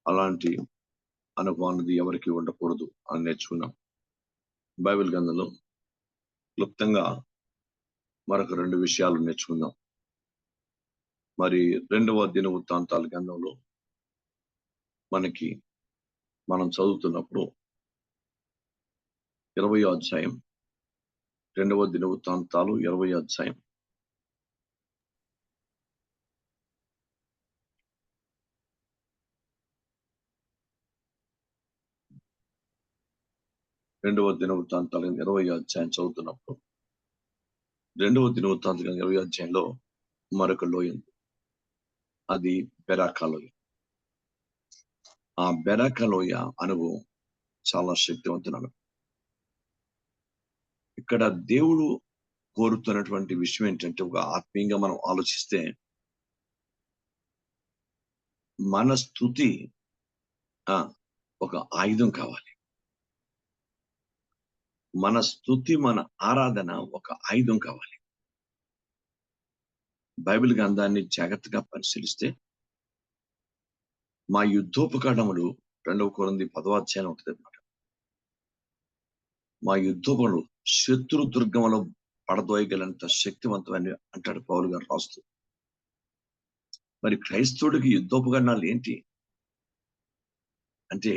అలాంటి అనుభవం అనేది ఎవరికి ఉండకూడదు అని నేర్చుకున్నాం. బైబిల్ గ్రంథంలో క్లుప్తంగా మరొక 2 విషయాలు నేర్చుకుందాం. మరి 2వ దినవృత్తాంతాల గ్రంథంలో మనం చదువుతున్నప్పుడు 20వ అధ్యాయం, 2వ దినవృత్తాంతాలు 20వ అధ్యాయం 2వ దినవృత్తాంతాలు 20వ అధ్యాయం చదువుతున్నప్పుడు 2వ దినవృత్తాంతాలు 20వ అధ్యాయంలో మరొక లోయ ఉంది. అది బెరాకా లోయ. ఆ బెరాకా లోయ అనుభవం చాలా శక్తివంతమైన. ఇక్కడ దేవుడు కోరుతున్నటువంటి విషయం ఏంటంటే, ఒక ఆత్మీయంగా మనం ఆలోచిస్తే మన స్తుతి ఒక ఆయుధం కావాలి. మన స్తుతి, మన ఆరాధన ఒక ఆయుధం కావాలి. బైబిల్ గ్రంథాన్ని జాగ్రత్తగా పరిశీలిస్తే మా యుద్ధోపకరణములు 2వ కొరింథీ 10వ అధ్యాయం ఉంటుంది అన్నమాట. మా యుద్ధోపకరణలు శత్రు దుర్గంలో పడదోయగలంత శక్తివంతమని అంటాడు పౌలు గారు రాస్తూ. మరి క్రైస్తవుడికి యుద్ధోపకరణాలు ఏంటి అంటే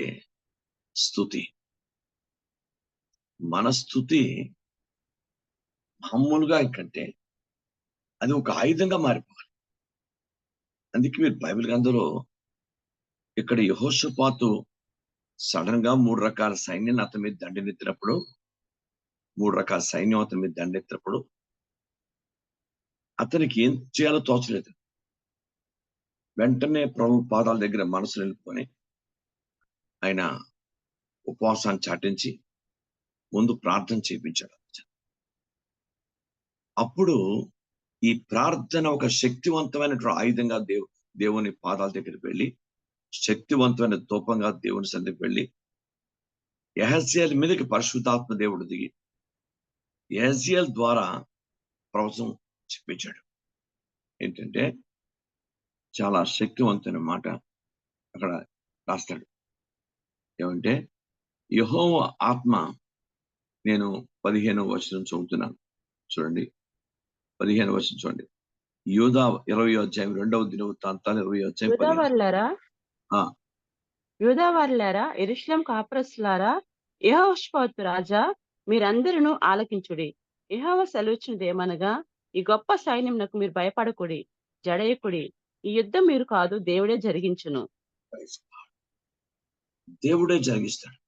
స్తుతి. మన స్తుతి మామూలుగా కంటే అది ఒక ఆయుధంగా మారిపోవాలి. అందుకే మీరు బైబిల్ గ్రంథంలో ఇక్కడ యెహోషాపాతు సడన్ గా 3 రకాల సైన్యాన్ని అతని మీద దండెత్తినప్పుడు, 3 రకాల సైన్యం అతని మీద దండెత్తినప్పుడు అతనికి ఏం చేయాలో తోచలేదు. వెంటనే ప్రభు పాదాల దగ్గర మనసు నిలుపుకొని ఆయన ఉపవాసాన్ని చాటించి ముందు ప్రార్థన చేయించాడు. అప్పుడు ఈ ప్రార్థన ఒక శక్తివంతమైనటువంటి ఆయుధంగా దేవుని పాదాల దగ్గరికి వెళ్ళి, శక్తివంతమైన ధూపంగా దేవుని సన్నిధికి వెళ్ళి, యెహెజ్కేలు మీదకి పరిశుద్ధాత్మ దేవుడు దిగి యెహెజ్కేలు ద్వారా ప్రవచనం చెప్పించాడు. ఏంటంటే చాలా శక్తివంతమైన మాట అక్కడ రాస్తాడు. ఏమంటే యెహోవా ఆత్మ, నేను 15వ వచనం చదువుతున్నాను చూడండి. 15వ వచనం చూడండి. యూదా 20వ అధ్యాయం 2వ దినవృత్తాంతాలు 20వ అధ్యాయం 15. యూదావారులారా, యెరూషలేము కాపురస్తులారా, యెహోషాపాతు రాజా, మీరందరూ ఆలకించుడి. యెహోవా సెలవిచ్చినదేమనగా, ఈ గొప్ప సైన్యమునకు మీరు భయపడకుడి, జడయకుడి. ఈ యుద్ధం మీరు కాదు, దేవుడే జరిగించును. దేవుడే జరిగిస్తాడు.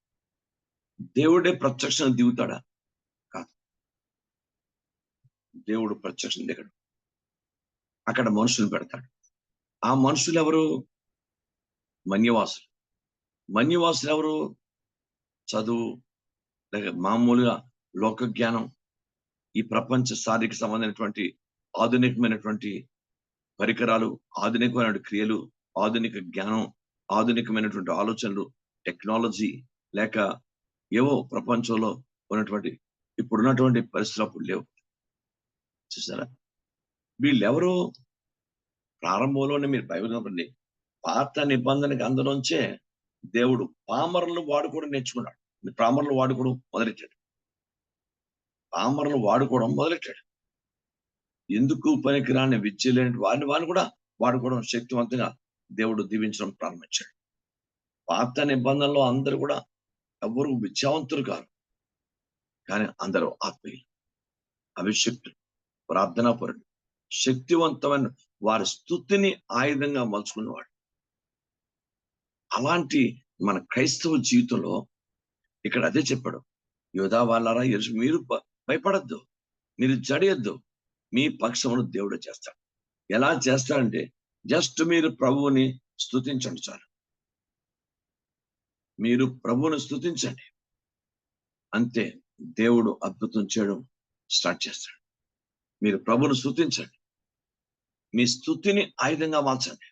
దేవుడే ప్రత్యక్షం దిగుతాడా? కాదు. దేవుడు ప్రత్యక్షం దిగడు. అక్కడ మనుషులు పెడతాడు. ఆ మనుషులు ఎవరు? మన్యవాసులు. మన్యవాసులు ఎవరు? చదువు లేక మామూలుగా లోక జ్ఞానం, ఈ ప్రపంచ శారీరక సంబంధమైనటువంటి ఆధునికమైనటువంటి పరికరాలు, ఆధునికమైన క్రియలు, ఆధునిక జ్ఞానం, ఆధునికమైనటువంటి ఆలోచనలు, టెక్నాలజీ, లేక ఏవో ప్రపంచంలో ఉన్నటువంటి ఇప్పుడున్నటువంటి పరిస్థితులు అప్పుడు లేవు. చూసారా? వీళ్ళెవరు? ప్రారంభంలోనే మీరు బైబిల్ చెప్పండి, పాత నిబంధన గ్రంథంలోంచే దేవుడు పామరులు వాడుకోవడం నేర్చుకున్నాడు. పామరులు వాడుకోవడం మొదలెట్టాడు. ఎందుకు పనికిరాని విద్య లేని వారిని కూడా వాడుకోవడం, శక్తివంతంగా దేవుడు దీవించడం ప్రారంభించాడు. పాత నిబంధనలో అందరూ కూడా ఎవరు విద్యావంతులు కాదు, కానీ అందరూ ఆత్మీయులు, అభిషక్తులు, ప్రార్థనాపరులు, శక్తివంతమైన వారి స్తుతిని ఆయుధంగా మలుచుకునేవాడు. అలాంటి మన క్రైస్తవ జీవితంలో ఇక్కడ అదే చెప్పాడు. యూదా వాళ్ళారా, మీరు భయపడద్దు, మీరు జడియొద్దు, మీ పక్షమును దేవుడు చేస్తాడు. ఎలా చేస్తాడంటే జస్ట్ మీరు ప్రభువుని స్తుతించండి చాలు. మీరు ప్రభువుని స్తుతించండి, అంతే. దేవుడు అద్భుతం చేయడం స్టార్ట్ చేస్తాడు. మీరు ప్రభువుని స్తుతించండి, మీ స్తుతిని ఆయుధంగా మార్చండి,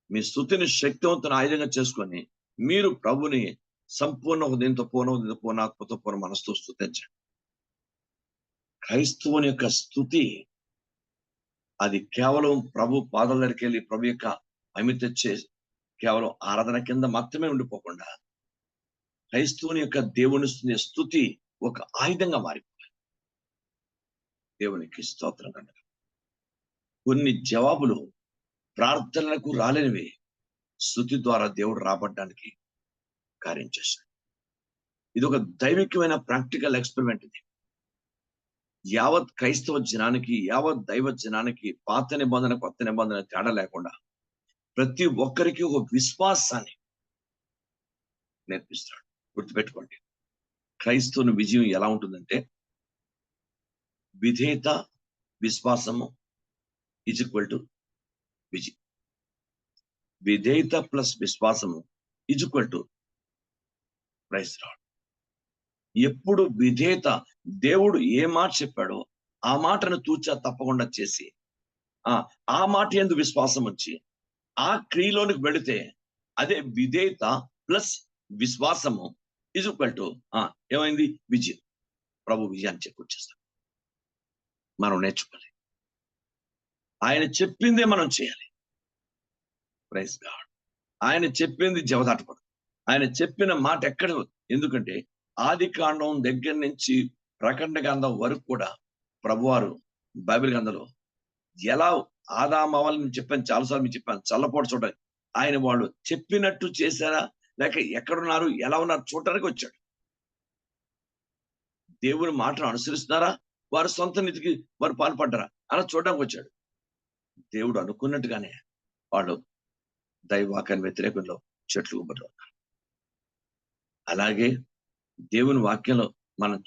మీ స్తుతిని శక్తివంతుని ఆయుధంగా చేసుకొని మీరు ప్రభుని సంపూర్ణ హృదయంతో, పూర్ణాత్మతో, పూర్ణ మనసుతో స్తుతించండి. క్రైస్తవుని యొక్క స్తుతి అది కేవలం ప్రభు పాదాల దగ్గరికి వెళ్ళి ప్రభు యొక్క అమిత కేవలం ఆరాధన కింద మాత్రమే ఉండిపోకుండా క్రైస్తవుని యొక్క దేవుని స్తుతి ఒక ఆయుధంగా మారిపోవాలి. దేవునికి స్తోత్రం కనుక కొన్ని జవాబులు ప్రార్థనలకు రాలేనివి స్తుతి ద్వారా దేవుడు రాబడ్డానికి కార్యం చేశాడు. ఇది ఒక దైవికమైన ప్రాక్టికల్ ఎక్స్పెరిమెంట్. ఇది యావత్ క్రైస్తవ జనానికి, యావత్ దైవ జనానికి పాత నిబంధన కొత్త నిబంధన తేడా లేకుండా ప్రతి ఒక్కరికి ఒక విశ్వాసాన్ని నేర్పిస్తాడు. గుర్తుపెట్టుకోండి, క్రైస్తవుని విజయం ఎలా ఉంటుందంటే విధేయత, విశ్వాసము ఈజ్ ఈక్వల్ టు విజయం. విధేయత ప్లస్ విశ్వాసము is equal to praise Lord. ఎప్పుడు విధేయత, దేవుడు ఏ మాట చెప్పాడో ఆ మాటను తూచా తప్పకుండా చేసి ఆ మాట యందు విశ్వాసం వచ్చి ఆ క్రియలోనికి వెళితే అదే విధేయత ప్లస్ విశ్వాసము ఈజ్ ఈక్వల్ టు ఏమైంది? విజయం. ప్రభు విజయాన్ని చేకూర్చేస్తాడు. మనం నేర్చుకోవాలి. ఆయన చెప్పిందే మనం చేయాలి. Praise God. ఆయన చెప్పింది జవదాటపడదు. ఆయన చెప్పిన మాట ఎక్కడ, ఎందుకంటే ఆది కాండం దగ్గర నుంచి ప్రకటన గ్రంథం వరకు కూడా ప్రభువారు బైబిల్ గ్రంథంలో ఎలా ఆదామవ్వాలని చెప్పాను, చాలాసార్లు మీకు చెప్పాను. చల్లపోటు చూడాలి. ఆయన వాళ్ళు చెప్పినట్టు చేశారా లేక ఎక్కడున్నారు, ఎలా ఉన్నారు చూడటానికి వచ్చాడు. దేవుని మాటను అనుసరిస్తున్నారా, వారి సొంత నీతికి వారు పాల్పడ్డారా అలా చూడడానికి వచ్చాడు. దేవుడు అనుకున్నట్టుగానే వాళ్ళు దైవవాక్యాన్ని వ్యతిరేకంలో చెట్లు ఉబ్బరు. అలాగే దేవుని వాక్యంలో మనం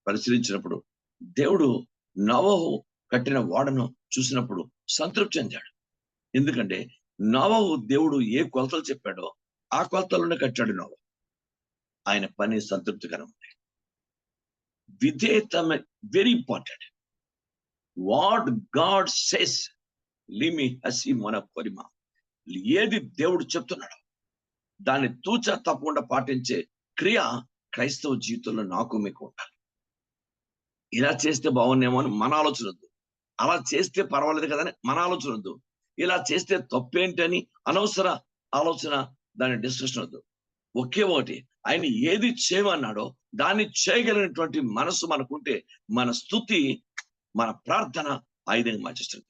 పరిశీలించినప్పుడు దేవుడు నోవహు కట్టిన ఓడను చూసినప్పుడు సంతృప్తి చెందాడు. ఎందుకంటే నోవహు దేవుడు ఏ కొలతలు చెప్పాడో ఆ కొలతలోనే కట్టాడు నోవహు. ఆయన పని సంతృప్తికరం. విధేయత very important. What God says లిమి హసి మన పరిమ. ఏది దేవుడు చెప్తున్నాడో దాన్ని తూచా తప్పకుండా పాటించే క్రియ క్రైస్తవ జీవితంలో నాకు మీకు ఉండాలి. ఇలా చేస్తే బాగున్నేమో అని మన ఆలోచన వద్దు. అలా చేస్తే పర్వాలేదు కదని మన ఆలోచన వద్దు. ఇలా చేస్తే తప్పేంటి అని అనవసర ఆలోచన, దాని డిస్కషన్ వద్దు. ఒకే ఒకటి, ఆయన ఏది చేయమన్నాడో దాన్ని చేయగలిగినటువంటి మనసు మనకుంటే మన స్తుతి, మన ప్రార్థన ఆయుధంగా మార్చేస్తుంది.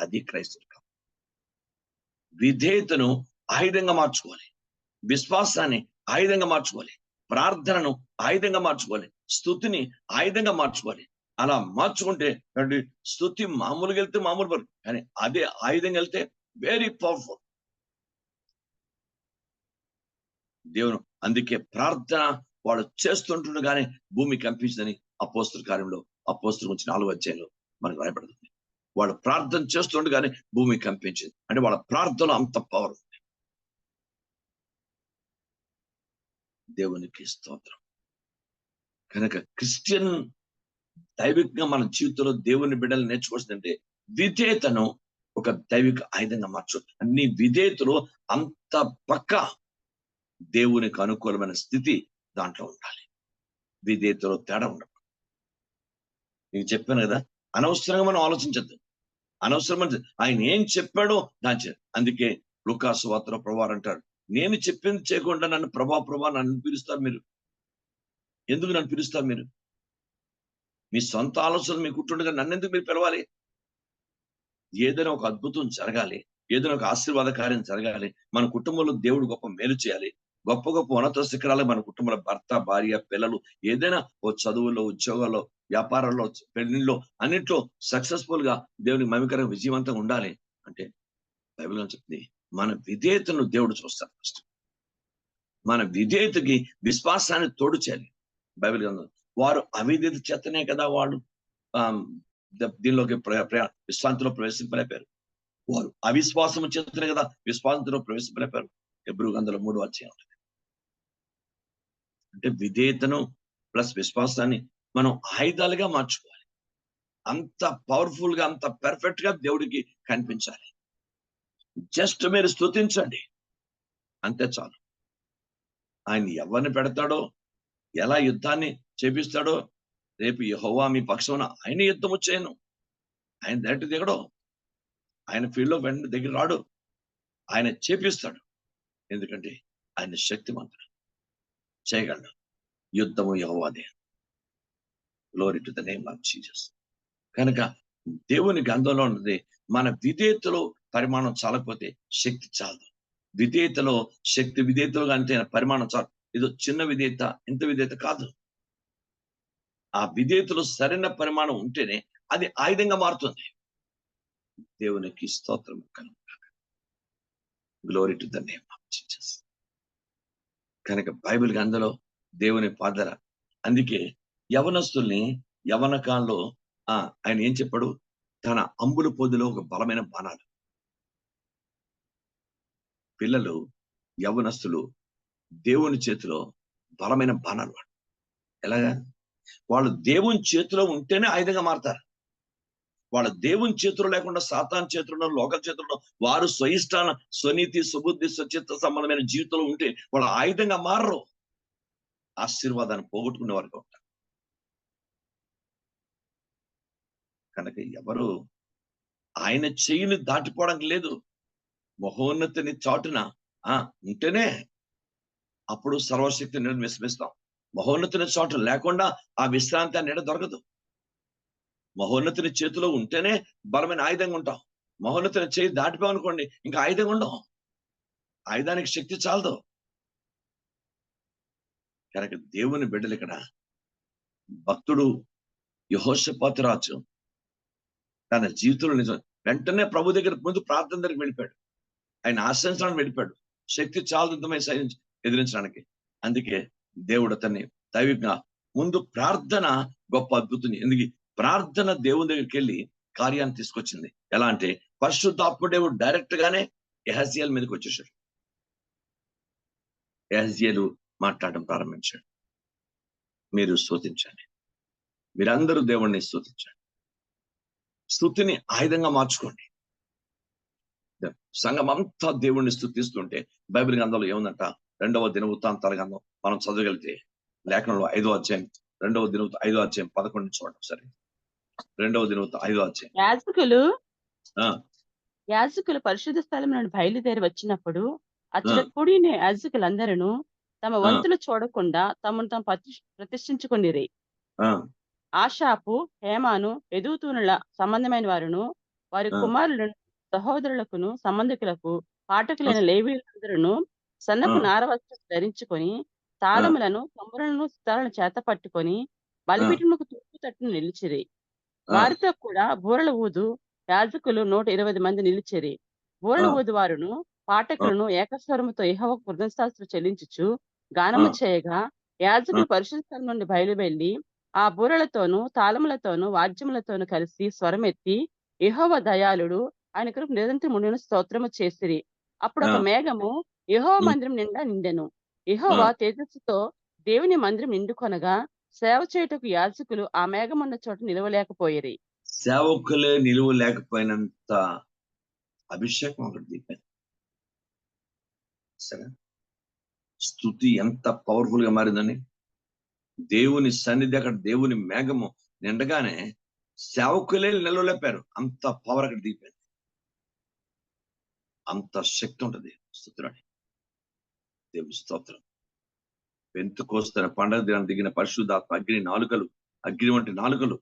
అది క్రైస్తవులు. విధేయతను ఆయుధంగా మార్చుకోవాలి, విశ్వాసాన్ని ఆయుధంగా మార్చుకోవాలి, ప్రార్థనను ఆయుధంగా మార్చుకోవాలి, స్తుతిని ఆయుధంగా మార్చుకోవాలి. అలా మార్చుకుంటే స్తుతి మామూలుగా వెళ్తే మామూలు, కానీ అదే ఆయుధంగా వెళ్తే వెరీ పవర్ఫుల్. దేవుడు అందుకే ప్రార్థన వాడు చేస్తుంటుండగానే భూమి కంపించిందని అపోస్తుల కార్యంలో అపోస్తుల గురించి 4వ అధ్యాయంలో మనకు రాయబడుతుంది. వాళ్ళు ప్రార్థన చేస్తుండగానే భూమి కంపించింది. అంటే వాళ్ళ ప్రార్థన అంత పవర్ ఉంది. దేవునికి స్తోత్రం. కనుక క్రిస్టియన్ దైవికంగా మన జీవితంలో దేవుని బిడ్డలు నేర్చుకోవాల్సిందంటే విధేయతను ఒక దైవిక ఆయుధంగా మార్చు. అన్ని విధేయతలు అంత పక్క దేవునికి అనుకూలమైన స్థితి దాంట్లో ఉండాలి. విధేయతలో తేడా ఉండదు. నేను చెప్పాను కదా, అనవసరంగా మనం ఆలోచించద్దు. అనవసరమైన ఆయన ఏం చెప్పాడో దాని. అందుకే లూకాసు వార్తలో ప్రభువారు అంటారు, నేను చెప్పింది చేయకుండా నన్ను ప్రభా నన్ను పిలుస్తారు మీరు. ఎందుకు నన్ను పిలుస్తారు మీరు? మీ సొంత ఆలోచనలు మీకు ఉంటుండగా నన్ను ఎందుకు మీరు పిలవాలి? ఏదైనా ఒక అద్భుతం జరగాలి, ఏదైనా ఒక ఆశీర్వాద కార్యం జరగాలి, మన కుటుంబంలో దేవుడు గొప్ప మేలు చేయాలి, గొప్ప గొప్ప ఉన్నత శిఖరాలు మన కుటుంబంలో భర్త, భార్య, పిల్లలు, ఏదైనా ఓ చదువుల్లో, ఉద్యోగాల్లో, వ్యాపారాల్లో, పెళ్లిలో అన్నింటిలో సక్సెస్ఫుల్ గా దేవునికి మహిమకరంగా విజయవంతంగా ఉండాలి అంటే బైబిల్ చెప్తుంది మన విధేయతను దేవుడు చూస్తాడు. ఫస్ట్ మన విధేయతకి విశ్వాసాన్ని తోడు చేయాలి. బైబిల్ గ్రంథం వారు అవిధేయత చేతనే కదా వాళ్ళు దీనిలోకి విశ్రాంతిలో ప్రవేశింపలేపారు. వారు అవిశ్వాసం చేతనే కదా విశ్వాసంలో ప్రవేశింపలేపారు. హెబ్రీ గ్రంథంలో 3వ అధ్యాయం ఉంటుంది. అంటే విధేయతను ప్లస్ విశ్వాసాన్ని మనం ఆయుధాలుగా మార్చుకోవాలి. అంత పవర్ఫుల్ గా, అంత పర్ఫెక్ట్ గా దేవుడికి కనిపించాలి. జస్ట్ మీరు స్తుతించండి అంతే చాలు. ఆయన ఎవరిని పెడతాడో, ఎలా యుద్ధాన్ని చేపిస్తాడో, రేపు యెహోవా మీ పక్షమున ఆయన యుద్ధము చేయను, ఆయన దాటి దిగడో. ఆయన ఫీల్డ్ లో వెంటనే దగ్గర రాడు, ఆయన చేపిస్తాడు. ఎందుకంటే ఆయన శక్తిమంతుడు, చేయగలడు. యుద్ధము యెహోవాదే. Glory to the name of Jesus. కనుక దేవుని గంధంలో ఉన్నది మన విధేయతలో పరిమాణం చాలకపోతే శక్తి చాలదు. విధేయతలో శక్తి, విధేయతలో అంటే పరిమాణం చాలు. ఏదో చిన్న విధేయత, ఇంత విధేయత కాదు. ఆ విధేయతలో సరైన పరిమాణం ఉంటేనే అది ఆయుధంగా మారుతుంది. దేవునికి స్తోత్రం కలుగుగాక. Glory to the name of Jesus. కనుక బైబిల్ గ్రంథంలో దేవుని పాదర, అందుకే యవనస్తుల్ని యవన కాలంలో ఆయన ఏం చెప్పాడు? తన అంబుల పొదిలో ఒక బలమైన బాణాలు. పిల్లలు, యవనస్తులు దేవుని చేతిలో బలమైన బాణాలు. ఎలాగా? వాళ్ళు దేవుని చేతిలో ఉంటేనే ఆయుధంగా మారతారు. వాళ్ళ దేవుని చేతులు లేకుండా సాతాన్ చేతుల్లో, లోకల చేతుల్లో వారు స్వయిష్టాన, స్వనీతి, సుబుద్ధి, స్వచిత్త సంబంధమైన జీవితంలో ఉంటే వాళ్ళ ఆయుధంగా మారరు. ఆశీర్వాదాన్ని పోగొట్టుకునే వారికి ఉంటారు. కనుక ఎవరు ఆయన చెయ్యిని దాటిపోవడానికి లేదు. మహోన్నతిని చాటున ఉంటేనే అప్పుడు సర్వశక్తి నీడను విశ్రమిస్తాం. మహోన్నతిని చాటు లేకుండా ఆ విశ్రాంతి ఆ నీడ దొరకదు. మహోన్నతిని చేతిలో ఉంటేనే బలమైన ఆయుధంగా ఉంటాం. మహోన్నతిని చేయి దాటిపోవనుకోండి, ఇంకా ఆయుధంగా ఉండవు. ఆయుధానికి శక్తి చాలదు. కనుక దేవుని బిడ్డలు ఇక్కడ భక్తుడు యెహోషాపాతు రాజు తన జీవితంలో నిజం వెంటనే ప్రభు దగ్గర ముందు ప్రార్థన దగ్గరికి వెళ్ళిపోయాడు. ఆయన ఆశ్రయించడానికి వెళ్ళిపోయాడు. శక్తి చాలదుమే ఎదిరించడానికి. అందుకే దేవుడు అతన్ని దైవికంగా ముందు ప్రార్థన గొప్ప అద్భుతం. ఎందుకు? ప్రార్థన దేవుని దగ్గరికి వెళ్ళి కార్యాన్ని తీసుకొచ్చింది. ఎలా అంటే పరిశుద్ధాత్మ దేవుడు డైరెక్ట్ గానే యెహెజ్కేలు మీదకి వచ్చేసాడు. యెహెజ్కేలు మాట్లాడడం ప్రారంభించాడు. మీరు స్తుతించండి, మీరందరూ దేవుణ్ణి స్తుతించండి. స్తుతిని ఆయుధంగా మార్చుకోండి. సంఘం అంతా దేవుణ్ణి స్తుతిస్తుంటే బైబిల్ గ్రంథంలో ఏముందంట? 2వ దినవృత్తాంతాల గ్రంథం మనం చదవగలిగితే లేఖనంలో 5వ అధ్యాయం, 2వ దినవృత్తం 5వ అధ్యాయం 11 చూడండి సరే. 2వ దినవృత్తం 5వ అధ్యాయం. యాజకులు పరిశుద్ధ స్థలం నుండి బయలుదేరి వచ్చినప్పుడు అచ్చట కూడిన యాజకులందరూ తమ వంతులు చూడకుండా తమను తాము ప్రతిష్ఠించుకొనిరి. ఆషాపు, హేమాను, యెదుతూనుల సంబంధమైన వారును వారి కుమారులను, సహోదరులకును సంబంధికులకు పాఠకులైన లేవీయులందరూ సన్నపు నారవస్త్రం ధరించుకొని తాళములను, తమ్ములను, సితాలను చేత పట్టుకొని బలిపీఠమునకు తూర్పు తట్టును నిలిచిరి. వారితో కూడా బూరల ఊదు యాజకులు 120 మంది నిలిచిరి. బూరల ఊదు వారును పాఠకులను ఏకస్వరముతో యెహోవాకు కృతజ్ఞతాస్తుతులు చెల్లించుచు గానము చేయగా యాజకులు పరిశుద్ధ స్థలం నుండి బయలువెళ్లి ఆ బూరలతోనూ, తాళములతోనూ, వాద్యములతోనూ కలిసి స్వరమెత్తి యెహోవా దయాళుడు, ఆయన కృప నిరంతరం ఉండును స్తోత్రము చేసిరి. అప్పుడు ఒక మేఘము యెహోవా మందిరం నిండా నిండెను. యెహోవా తేజస్సుతో దేవుని మందిరం నిండుకొనగా సేవ చేయుటకు యాజకులు ఆ మేఘమున్న చోట నిలవలేకపోయిరి. సేవకులే నిలువలేకపోయినంత అభిషేకం ఒకటి దిగింది. సరే, స్తుతి ఎంత పవర్ఫుల్ గా మారిందని. దేవుని సన్నిధి అక్కడ, దేవుని మేఘము నిండగానే సేవకులే నిలవలేపారు. అంత పవర్ అక్కడ దిగిపోయింది. అంత శక్తి ఉంటది స్తుతిలోని. దేవుని స్తోత్రం. పెంతెకోస్తు పండగ దినాన్ని దిగిన పరిశుద్ధాత్మ అగ్ని వంటి నాలుకలు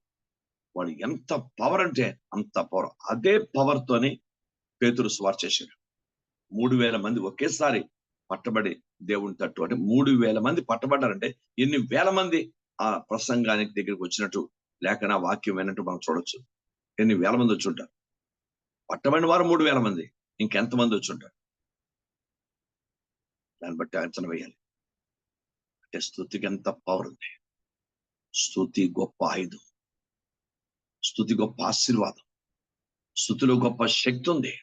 వాడు ఎంత పవర్ అంటే అంత పవర్. అదే పవర్ తోని పేతురు సువార్త చేశాడు. 3000 మంది ఒకేసారి పట్టబడి దేవుని తట్టు, అంటే 3000 మంది పట్టబడ్డారంటే ఎన్ని వేల మంది ఆ ప్రసంగానికి దగ్గరికి వచ్చినట్టు, లేఖన వాక్యం విన్నట్టు మనం చూడొచ్చు. ఎన్ని వేల మంది వచ్చి ఉంటారు. పట్టబడిన వారు 3000 మంది, ఇంకెంతమంది వచ్చి ఉంటారు? దాన్ని బట్టి అంచనా వేయాలి. అంటే స్తుతికి ఎంత పవర్ ఉంది. స్తుతి గొప్ప ఆయుధం, స్తుతి గొప్ప ఆశీర్వాదం, స్తుతిలో గొప్ప శక్తి ఉంది.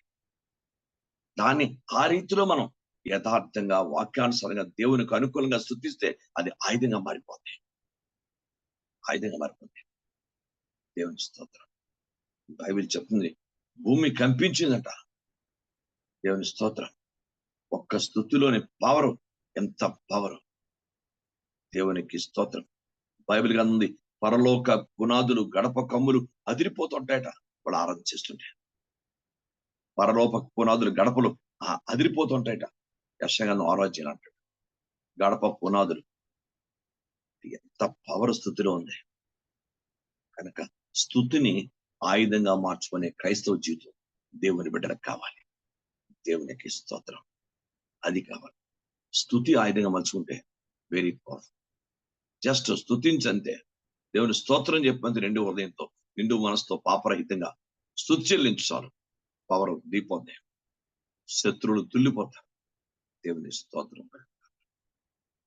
దాన్ని ఆ రీతిలో మనం యథార్థంగా వాక్యానుసారంగా దేవునికి అనుకూలంగా స్తుతిస్తే అది ఆయుధంగా మారిపోతుంది. దేవుని స్తోత్రం. బైబిల్ చెప్తుంది భూమి కంపించిందంట. దేవుని స్తోత్రం. ఒక్క స్తుతిలోని పవరు, ఎంత పవరు! దేవునికి స్తోత్రం. బైబిల్ గ్రంథం పరలోక పునాదులు, గడప కమ్ములు అదిరిపోతుంటాయట వాళ్ళు ఆరాధన చేస్తుంటే. పరలోక పునాదులు గడపలు అదిరిపోతుంటాయట. యెషయా 6వ అధ్యాయం అంటాడు, గడప పునాదులు. ఎంత పవర్ స్థుతిలో ఉంది. కనుక స్థుతిని ఆయుధంగా మార్చుకునే క్రైస్తవ జీవితం దేవుని బిడ్డలకు కావాలి. దేవునికి స్తోత్రం. అది కావాలి. స్థుతి ఆయుధంగా మలుచుకుంటే వెరీ పవర్ఫుల్. జస్ట్ స్థుతించంతే, దేవుని స్తోత్రం చెప్పంతే, నిండు హృదయంతో నిండు మనసుతో పాపరహితంగా స్థుతి చెల్లించు చాలు. పవర్ దిగిపోద్ది, శత్రువులు తుల్లిపోతారు. దేవుని స్తోత్రం.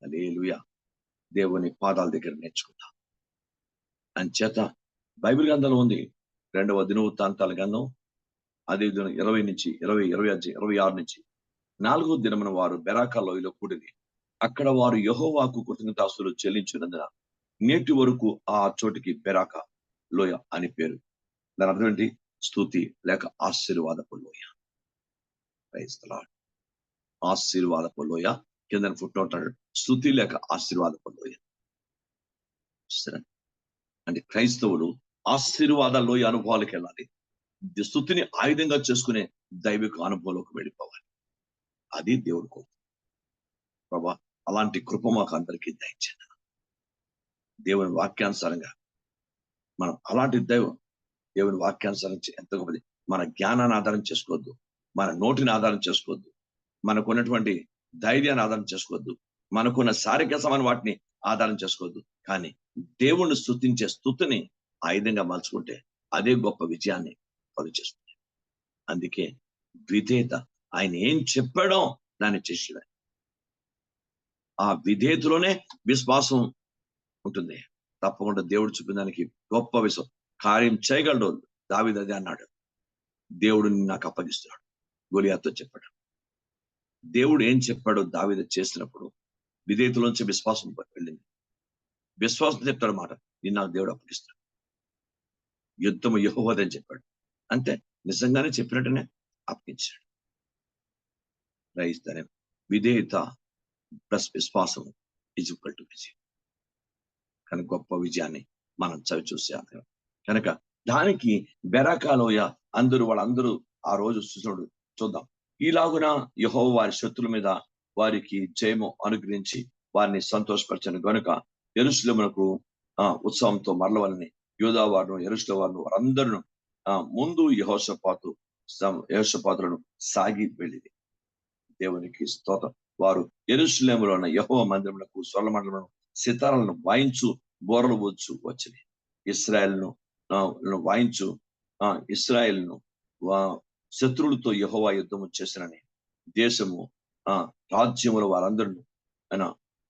హల్లెలూయా. దేవుని పాదాల దగ్గర నేర్చుకుందాం. అంచేత బైబిల్ గ్రంథంలో ఉంది, 2వ దినవృత్తాంతాల గ్రంథం అదే 20 నుంచి 26 నుంచి 4వ దినమున వారు బెరాకా లోయలో కూడిరి. అక్కడ వారు యెహోవాకు కృతజ్ఞతాస్తుతులు చెల్లించినందున నేటి వరకు ఆ చోటికి బెరాకా లోయ అని పేరు. దాని అర్థం ఏంటి? స్తుతి లేక ఆశీర్వాదపు లోయ. Praise the lord. ఆశీర్వాదపు లోయ. కింద ఫుట్ అంటాడు, స్తుతి లేక ఆశీర్వాదపు లోయ. సరే, అంటే క్రైస్తవులు ఆశీర్వాద లోయ అనుభవాలకు వెళ్ళాలి. స్తుతిని ఆయుధంగా చేసుకునే దైవిక అనుభవంలోకి వెళ్ళిపోవాలి. అది దేవుడి కోరిక. ప్రభా, అలాంటి కృప మాకు అందరికీ దయచేయండి. దేవుని వాక్యానుసారంగా మనం అలాంటి దేవుని వాక్యానుసారం ఎంత గొప్పది. మన జ్ఞానాన్ని ఆధారం చేసుకోవద్దు, మన నోటిని ఆధారం చేసుకోవద్దు, మనకున్నటువంటి ధైర్యాన్ని ఆధారం చేసుకోవద్దు, మనకున్న శారీరకమైన వాటిని ఆధారం చేసుకోవద్దు. కానీ దేవుణ్ణి స్తుతించే స్తుతిని ఆయుధంగా మలుచుకుంటే అదే గొప్ప విజయాన్ని చేస్తుంది. అందుకే విధేయత, ఆయన ఏం చెప్పాడో దాన్ని చేసేది. ఆ విధేయతలోనే విశ్వాసం ఉంటుంది. తప్పకుండా దేవుడు చూపిన దానికి గొప్ప విశ్వాసం, కార్యం చేయగలడు. దావీదు అదే అన్నాడు, దేవుడు నాకు అప్పగిస్తున్నాడు. గొలియాతుతో చెప్పాడు. దేవుడు ఏం చెప్పాడో దావీదు చేసినప్పుడు విధేయతలోంచి విశ్వాసం వెళ్ళింది. విశ్వాసం చెప్తాడు మాట, నేను నాకు దేవుడు అప్పగిస్తాడు. యుద్ధము యెహోవాదని చెప్పాడు, అంతే. నిజంగానే చెప్పినట్టునే అప్పగించాడు. గ్రహిస్తానే విధేయత ప్లస్ విశ్వాసం ఈజ్ ఈక్వల్ టు విజయం. కనుక గొప్ప విజయాన్ని మనం చవి చూసేయాలి. కనుక దానికి బెరాకా లోయ వాళ్ళందరూ ఆ రోజు చూద్దాం. ఈలాగున యెహోవా వారి శత్రుల మీద వారికి జయము అనుగ్రహించి వారిని సంతోషపరచను గనుక యెరూషలేమునకు ఉత్సవంతో మరలవలని యూదా వారును యెరూషలేము వారును వారందరూ ముందు యెహోషాపాతులను సాగి వెళ్ళింది. దేవునికి స్తోత్రం. వారు యెరూషలేములో ఉన్న యెహోవా మందిరములకు స్వర్ణ మండలను సితారాలను వాయించు బోరలు వచ్చు వచ్చింది. ఇశ్రాయేలును వాయించు ఇశ్రాయేలును శత్రువులతో యెహోవా యుద్ధము చేసినని దేశము రాజ్యముల వారందరూ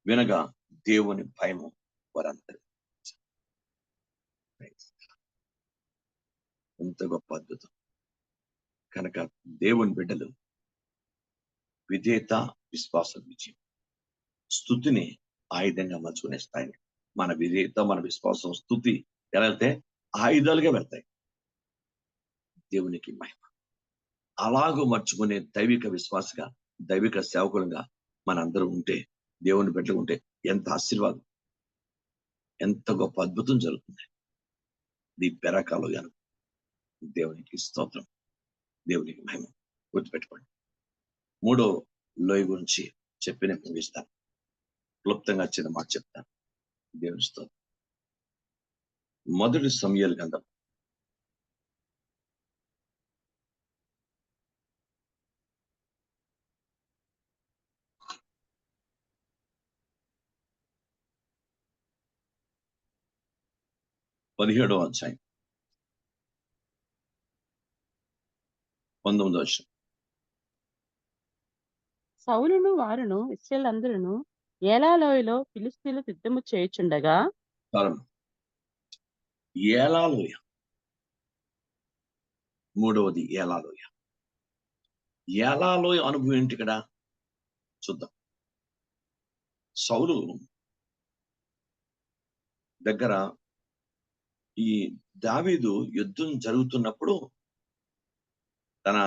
వినగా దేవుని భయము వారందరూ. ఎంత గొప్ప అద్భుతం. కనుక దేవుని బిడ్డలు విధేయత, విశ్వాసం, విజయం, స్తుతిని ఆయుధంగా మలుచుకునే స్థాయి. మన విధేయత, మన విశ్వాసం, స్తుతి ఎలా వెళ్తే ఆయుధాలుగా వెళ్తాయి. దేవునికి మహిమ. అలాగూ మర్చుకునే దైవిక విశ్వాసగా, దైవిక సేవకులుగా మనందరూ ఉంటే, దేవుని బిడ్డలు ఉంటే ఎంత ఆశీర్వాదం, ఎంత గొప్ప అద్భుతం జరుగుతుంది. ఇది బెరాకా లోయ. దేవునికి స్తోత్రం, దేవునికి మహిమ. గుర్తుపెట్టుకోండి. 3వ లోయ గురించి చెప్పి నేను ముగిస్తాను. క్లుప్తంగా చిన్న మాట చెప్తాను. దేవుని స్తోత్రం. 1 సమూయేలు గ్రంథం 17వ అధ్యాయం 19వ వచనం. సౌలును వారును ఇశ్రాయేలందరును ఏలా లోయలో ఫిలిష్తీయులు యుద్ధము చేయుచుండగా, ఏలా లోయ. 3వది ఏలా లోయ. ఏలా లోయ అనుభవం ఏంటి ఇక్కడ చూద్దాం. సౌలు దగ్గర ఈ దావీదు యుద్ధం జరుగుతున్నప్పుడు తన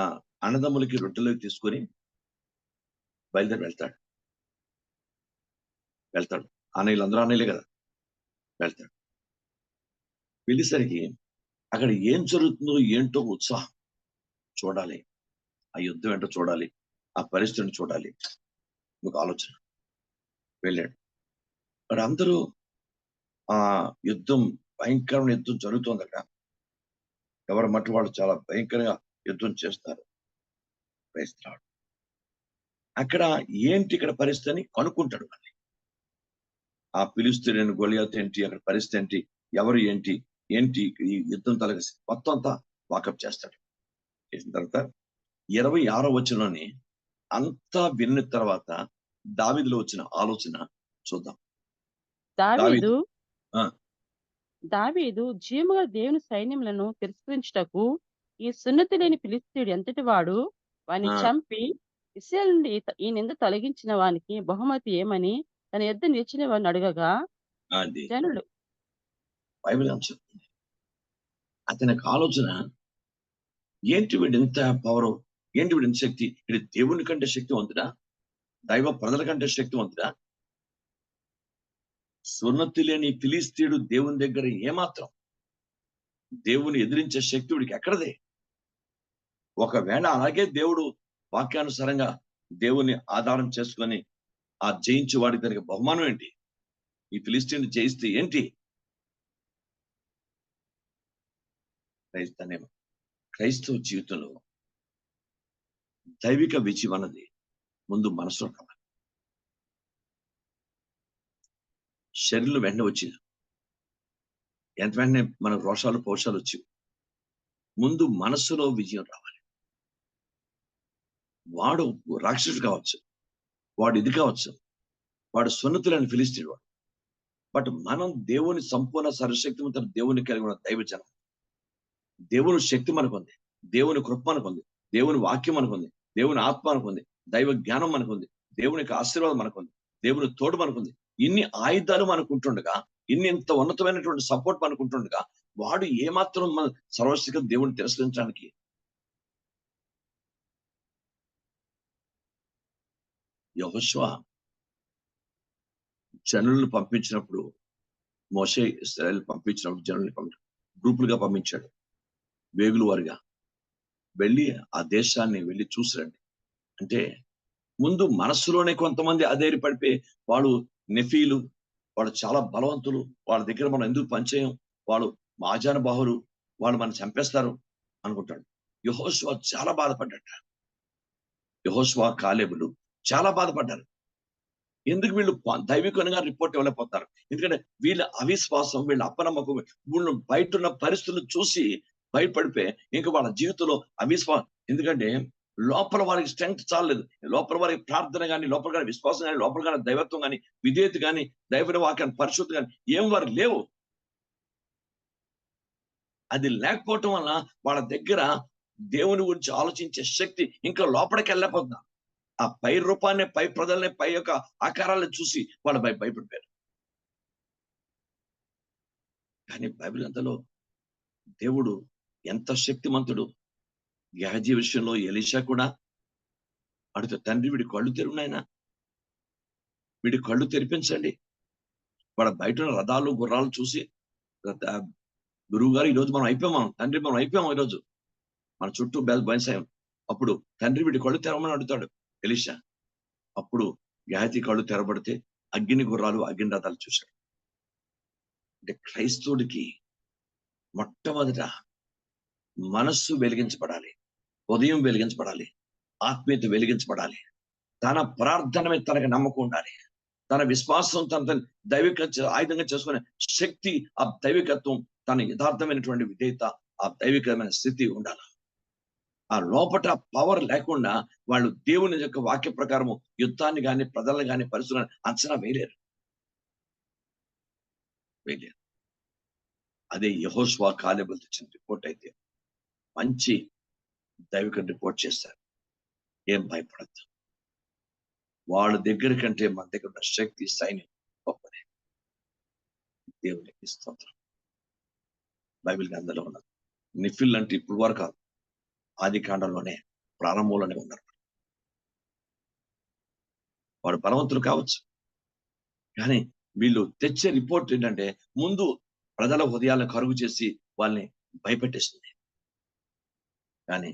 అన్నదమ్ములకి రొట్టెలోకి తీసుకొని బయలుదేరి వెళ్తాడు. అన్నయ్యలు అన్నయ్యలే కదా. వెళ్తాడు. వెళ్ళేసరికి అక్కడ ఏం జరుగుతుందో ఏంటో ఉత్సాహం చూడాలి. ఆ యుద్ధం ఏంటో చూడాలి, ఆ పరిస్థితిని చూడాలి, ఒక ఆలోచన. వెళ్ళాడు. మరి అందరూ ఆ యుద్ధం, భయంకరమైన యుద్ధం జరుగుతోందట. ఎవరి మట్టి వాళ్ళు చాలా భయంకరంగా యుద్ధం చేస్తారు. క్రైస్తవుడు అక్కడ ఏంటి ఇక్కడ పరిస్థితి అని కనుక్కుంటాడు మళ్ళీ. ఆ ఫిలిష్తీయుడైన గొలియాతు ఏంటి, అక్కడ పరిస్థితి ఏంటి, ఎవరు ఏంటి, ఏంటి ఈ యుద్ధం తలగసి మొత్తం అంతా వాకప్ చేస్తాడు. చేసిన తర్వాత 26వ వచనంలోని అంతా విన్న తర్వాత దావీదులో వచ్చిన ఆలోచన చూద్దాం. దావీదు దావీదు ఆ, దావీదు జీవముగల దేవుని సైన్యములను తిరస్కరించుటకు ఈ సున్నతి లేని ఫిలిష్తీయుడు ఎంతటి వాడు, వాని ఆ, చంపి ఇశ్రాయేలు నుండి ఈ నింద తొలగించిన వానికి బహుమతి ఏమని తన యొద్ద నిలిచిన వారిని అడగగా, అది జనులు బైబిల్ అంశం. అతనికి ఆలోచన ఏంటి, వీడు ఇంత పవరు, ఏంటి వీడు ఇంత శక్తి, వీడు దేవుని కంటే శక్తివంతుడా, దైవ ప్రజల కంటే శక్తివంతుడా? సున్నతి లేని ఫిలిష్తీయుడు దేవుని దగ్గర ఏమాత్రం, దేవుని ఎదిరించే శక్తి వీడికి ఎక్కడదే? ఒకవేళ అలాగే దేవుడు వాక్యానుసారంగా దేవుని ఆధారం చేసుకొని ఆ జయించే వాడికి జరిగే బహుమానం ఏంటి? ఈ ఫిలిస్తీన్ జయిస్తే ఏంటి? క్రైస్తనేమో క్రైస్తవ జీవితంలో దైవిక విజయం అన్నది ముందు మనసులో కావాలి. శరీరంలో వెంటనే వచ్చింది, ఎంత వెంటనే మన రోషాలు పౌషాలు వచ్చి, ముందు మనస్సులో విజయం రావాలి. వాడు రాక్షసుడు కావచ్చు, వాడు ఇది కావచ్చు, వాడు సున్నతులని ఫిలిస్తీయుడు వాడు. బట్ మనం దేవుని సంపూర్ణ సర్వశక్తివంతుడు దేవుని కలిగి ఉన్న దైవ జనం. దేవుని శక్తి మనకుంది, దేవుని కృప మనకుంది, దేవుని వాక్యం మనకుంది, దేవుని ఆత్మ మనకుంది, దైవ జ్ఞానం మనకుంది, దేవుని యొక్క ఆశీర్వాదం మనకుంది, దేవుని తోడు మనకుంది. ఇన్ని ఆయుధాలు మనకుంటుండగా, ఇంత ఉన్నతమైనటువంటి సపోర్ట్ మనకుంటుండగా, వాడు ఏమాత్రం మన సర్వశక్తి దేవుని తిరస్కరించడానికి? యెహోషువ జనులను పంపించినప్పుడు, మోషే ఇశ్రాయేలు పంపించినప్పుడు జనుల్ని గ్రూపులుగా పంపించాడు, వేగుల వారిగా వెళ్ళి ఆ దేశాన్ని వెళ్ళి చూసిరండి అంటే, ముందు మనస్సులోనే కొంతమంది అధైర్యపడిపోయి, వాళ్ళు నెఫీలు, వాళ్ళు చాలా బలవంతులు, వాళ్ళ దగ్గర మనం ఎందుకు పనిచేయం, వాళ్ళు ఆజానుబాహులు, వాళ్ళు మనం చంపేస్తారు అనుకుంటాడు. యెహోషువ చాలా బాధపడ్డట. యెహోషువ, కాలేబులు చాలా బాధపడ్డారు. ఎందుకు వీళ్ళు దైవికంగా రిపోర్ట్ ఇవ్వలేకపోతారు? ఎందుకంటే వీళ్ళ అవిశ్వాసం, వీళ్ళ అపనమ్మకం, వీళ్ళు బయట ఉన్న పరిస్థితులను చూసి భయపడిపోయి ఇంకా వాళ్ళ జీవితంలో ఎందుకంటే లోపల వారికి స్ట్రెంగ్త్ చాలలేదు, లోపల వారికి ప్రార్థన కానీ, లోపల కానీ విశ్వాసం కానీ, లోపల కానీ దైవత్వం కానీ, విధేయత కానీ, దైవ వాక్యాన్ని పరిశుద్ధి కానీ ఏం వారికి లేవు. అది లేకపోవటం వల్ల వాళ్ళ దగ్గర దేవుని గురించి ఆలోచించే శక్తి ఇంకా లోపలికి వెళ్ళలేకపోతున్నారు. ఆ పై రూపాన్ని, పై ప్రజల్ని, పై యొక్క ఆకారాలను చూసి వాళ్ళు భయపడిపోయారు. కానీ బైబిల్ అంతలో దేవుడు ఎంత శక్తిమంతుడు. గెహజీ విషయంలో ఎలీషా కూడా అడుగుతా, తండ్రి వీడి కళ్ళు తెరువు నాయనా, వీడి కళ్ళు తెరిపించండి. వాడు బయట ఉన్న రథాలు గుర్రాలు చూసి, గురువు గారు ఈరోజు మనం అయిపోయాం, తండ్రి మనం అయిపోయాం, ఈరోజు మన చుట్టూ భయసాయం. అప్పుడు తండ్రి వీడి కళ్ళు తెరవమని అడుగుతాడు ఎలీషా. అప్పుడు గెహజీ కళ్ళు తెరబడితే అగ్ని గుర్రాలు, అగ్ని రథాలు చూశాడు. అంటే క్రైస్తవుడికి మొట్టమొదట మనస్సు వెలిగించబడాలి, ఉదయం వెలిగించబడాలి, ఆత్మీయత వెలిగించబడాలి, తన ప్రార్థన మీద తనకు నమ్మకం ఉండాలి, తన విశ్వాసం తన దైవిక ఆయుధంగా చేసుకునే శక్తి, ఆ దైవికత్వం, తన యథార్థమైనటువంటి విధేయత, ఆ దైవికమైన స్థితి ఉండాలి. ఆ లోపట పవర్ లేకుండా వాళ్ళు దేవుని యొక్క వాక్య ప్రకారము యుద్ధాన్ని కానీ, ప్రజలను కానీ, పరిస్థితులను అంచనా వేయలేరు. అదే యెహోషువ, కాలేబులు తెచ్చిన రిపోర్ట్ అయితే మంచి దైవిక రిపోర్ట్ చేస్తారు. ఏం భయపడద్దు, వాళ్ళ దగ్గర కంటే మన దగ్గర ఉన్న శక్తి, సైన్యం గొప్పదే. దేవునికి స్తోత్రం. బైబిల్ గ్రంథంలో ఉన్నది. నిఫిల్ అంటే ఇప్పుడు వరకు కాదు, ఆది కాండంలోనే, ప్రారంభంలోనే ఉన్నారు. వాడు బలవంతులు కావచ్చు, కానీ వీళ్ళు తెచ్చే రిపోర్ట్ ఏంటంటే ముందు ప్రజల హృదయాలను కరుగు చేసి వాళ్ళని భయపెట్టేస్తుంది. కానీ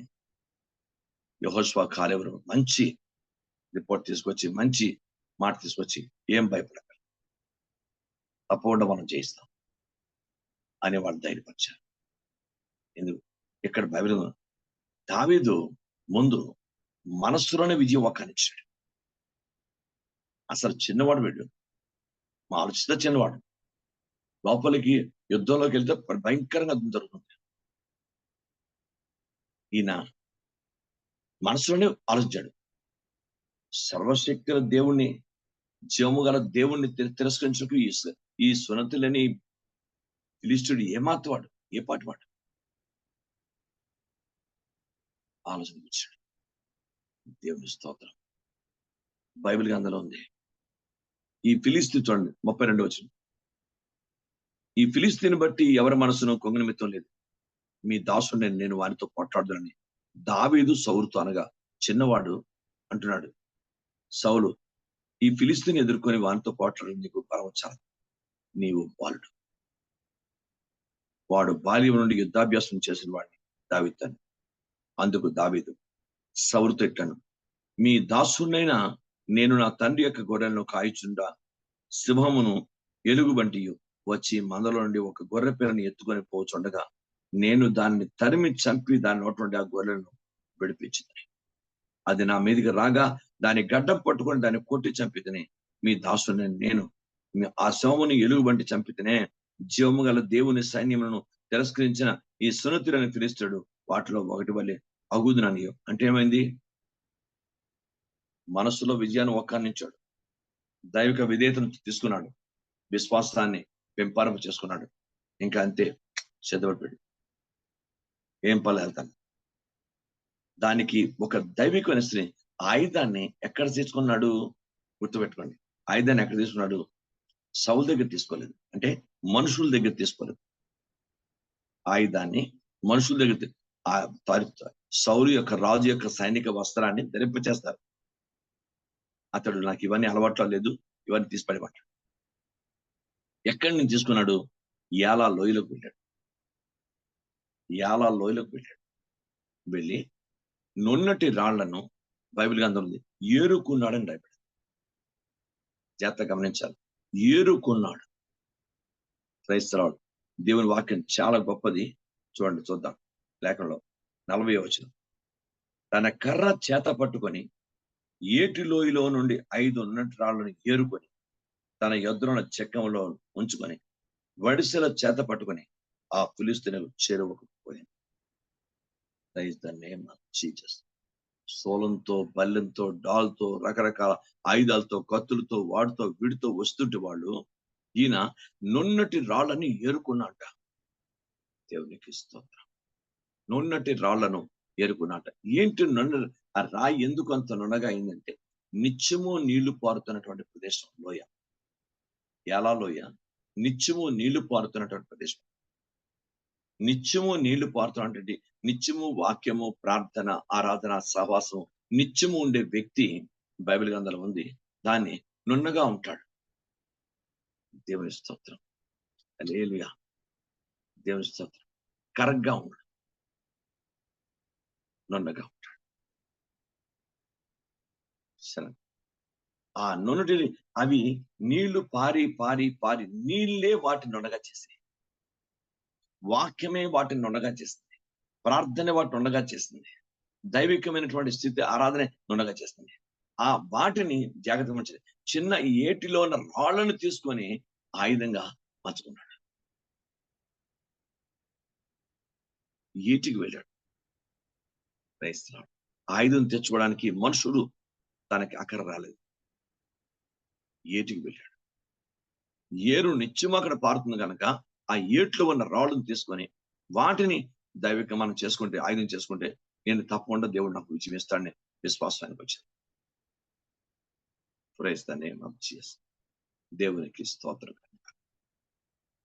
యెహోషువ కాలేబు మంచి రిపోర్ట్ తీసుకొచ్చి, మంచి మాట తీసుకొచ్చి, ఏం భయపడకండి, తప్పకుండా మనం చేయిస్తాం అని వాళ్ళు ధైర్యపరిచారు. ఎందుకు ఇక్కడ బైబిల్ దావీదు ముందు మనస్సులోనే విజయం ఒక్కనిచ్చాడు. అసలు చిన్నవాడు వీడు, మా ఆలోచిస్తే చిన్నవాడు, లోపలికి యుద్ధంలోకి వెళ్తే భయంకరంగా యుద్ధం జరుగుతుంది. ఈయన మనసులోనే ఆలోచించాడు, సర్వశక్తుల దేవుణ్ణి, జీవము గల దేవుణ్ణి తిరస్కరించుకు ఈ సున్నతులని ఫిలిష్తుడు ఏమాతవాడు, ఏ పాటివాడు ఆలోచించాడు. దేవుని స్తోత్రం. బైబిల్ గ్రంథంలో ఉంది. ఈ ఫిలిస్తీ చూడండి 32 వచనం. ఈ ఫిలిస్తీని బట్టి ఎవరి మనసును కొంగు నిమిత్తం లేదు, మీ దాసుడు నేను వారితో పోట్లాడుదని దావీదు సౌలుతో అనగా, చిన్నవాడు అంటున్నాడు సౌలు, ఈ ఫిలిస్తీని ఎదుర్కొని వారితో పోట్లాడి నీకు బలం చాలు, నీవు బాలుడు. వాడు బాల్యం నుండి యుద్ధాభ్యాసం చేసిన వాడిని దావీదు. అందుకు దావీదు సౌలుతో ఇట్లను, మీ దాసునైనా నేను నా తండ్రి యొక్క గొర్రెలను కాయుచుండా సింహమును ఎలుగుబంటి వచ్చి మందలో నుండి ఒక గొర్రె పిల్లని ఎత్తుకొని పోచుండగా నేను దాన్ని తరిమి చంపి దాని నోటి నుండి ఆ గొర్రెలను విడిపించింది. అది నా మీదకి రాగా దాని గడ్డం పట్టుకొని దాన్ని కొట్టి చంపితేనే మీ దాసుని నేను ఆ సింహముని ఎలుగుబంటి చంపితేనే జీవము గల దేవుని సైన్యములను తిరస్కరించిన ఈ సున్నతులను ఫిలిష్తీయుడు వాటిలో ఒకటి వల్లే అగుదునని. అంటే ఏమైంది? మనస్సులో విజయాన్ని ఒక్కనించాడు, దైవిక విధేయతను తీసుకున్నాడు, విశ్వాసాన్ని పెంపారింపు చేసుకున్నాడు. ఇంకా అంతే, సిద్ధపడిపోయాడు, ఏం పనులు వెళ్తాను. దానికి ఒక దైవికమైన స్త్రీ ఆయుధాన్ని ఎక్కడ తీసుకున్నాడు గుర్తుపెట్టుకోండి. ఆయుధాన్ని ఎక్కడ తీసుకున్నాడు? సౌలు దగ్గర తీసుకోలేదు, అంటే మనుషుల దగ్గర తీసుకోలేదు. ఆయుధాన్ని మనుషుల దగ్గర సౌలు యొక్క రాజు యొక్క సైనిక వస్త్రాన్ని ధరింపచేస్తారు. అతడు నాకు ఇవన్నీ అలవాట్లో లేదు, ఇవన్నీ తీసిపడేవాడు. ఎక్కడి నుంచి తీసుకున్నాడు? యాలా లోయలోకి వెళ్ళాడు. యాలా లోయలోకి వెళ్ళాడు. వెళ్ళి నున్నటి రాళ్లను, బైబిల్ గ్రంథం ఉంది, ఏరుకున్నాడని రాయబడింది. జాగ్రత్తగా గమనించాలి, ఏరుకున్నాడు. క్రైస్తవుడు దేవుని వాక్యం చాలా గొప్పది. చూడండి, చూద్దాం లేఖనంలో 40వ వచనం. తన కర్ర చేత పట్టుకొని ఏటి లోయలో నుండి 5 ఉన్నటి రాళ్లను ఏరుకొని తన యొద్దనున్న చెక్కంలో ఉంచుకొని వడిసెల చేత పట్టుకొని ఆ ఫిలిష్తీయులకు చేరువకు పోయింది. సోలంతో, బల్లెంతో, డాల్తో, రకరకాల ఆయుధాలతో, కత్తులతో, వాడితో వీడితో వస్తుంటే వాళ్ళు, ఈయన నున్నటి రాళ్ళని ఏరుకున్నట. దేవునికి స్తోత్రం. నున్నటి రాళ్లను ఏరుకున్నట. ఏంటి నున్న? ఆ రాయి ఎందుకు అంత నున్నగా అయిందంటే, నిత్యము నీళ్లు పారుతున్నటువంటి ప్రదేశం లోయ, ఎలా లోయ, నిత్యము నీళ్లు పారుతున్నటువంటి ప్రదేశం. నిత్యము నీళ్లు పారుతున్నటువంటి, నిత్యము వాక్యము, ప్రార్థన, ఆరాధన, సహవాసం నిత్యము ఉండే వ్యక్తి బైబిల్ గ్రంథంలో ఉంది, దాన్ని నున్నగా ఉంటాడు. దేవుని స్తోత్రం. హల్లెలూయా. దేవుని స్తోత్రం. కరెక్ట్గా ఉన్నాడు, నున్నగా ఉంటాడు. సరే, ఆ నున్నటి అవి నీళ్లు పారి పారి పారి నీళ్ళే వాటిని నున్నగా చేసి, వాక్యమే వాటిని నున్నగా చేస్తుంది, ప్రార్థన వాటిని నున్నగా చేస్తుంది, దైవికమైనటువంటి స్థితి, ఆరాధన నున్నగా చేస్తుంది. ఆ వాటిని జాగ్రత్తగా చిన్న ఏటిలో ఉన్న రాళ్లను తీసుకొని ఆయుధంగా మార్చుకున్నాడు. ఏటికి వెళ్ళాడు. ఆయుధం తెచ్చుకోవడానికి మనుషుడు తనకి అక్కడ రాలేదు, ఏటికి వెళ్ళాడు. ఏరు నిత్యం అక్కడ పారుతుంది కనుక ఆ ఏట్లో ఉన్న రాళ్ళను తీసుకొని వాటిని దైవిక మనం చేసుకుంటే, ఆయుధం చేసుకుంటే, నేను తప్పకుండా దేవుడు నాకు విజయం ఇస్తాడని విశ్వాసానికి వచ్చింది. Praise the name of Jesus. దేవునికి స్తోత్రం.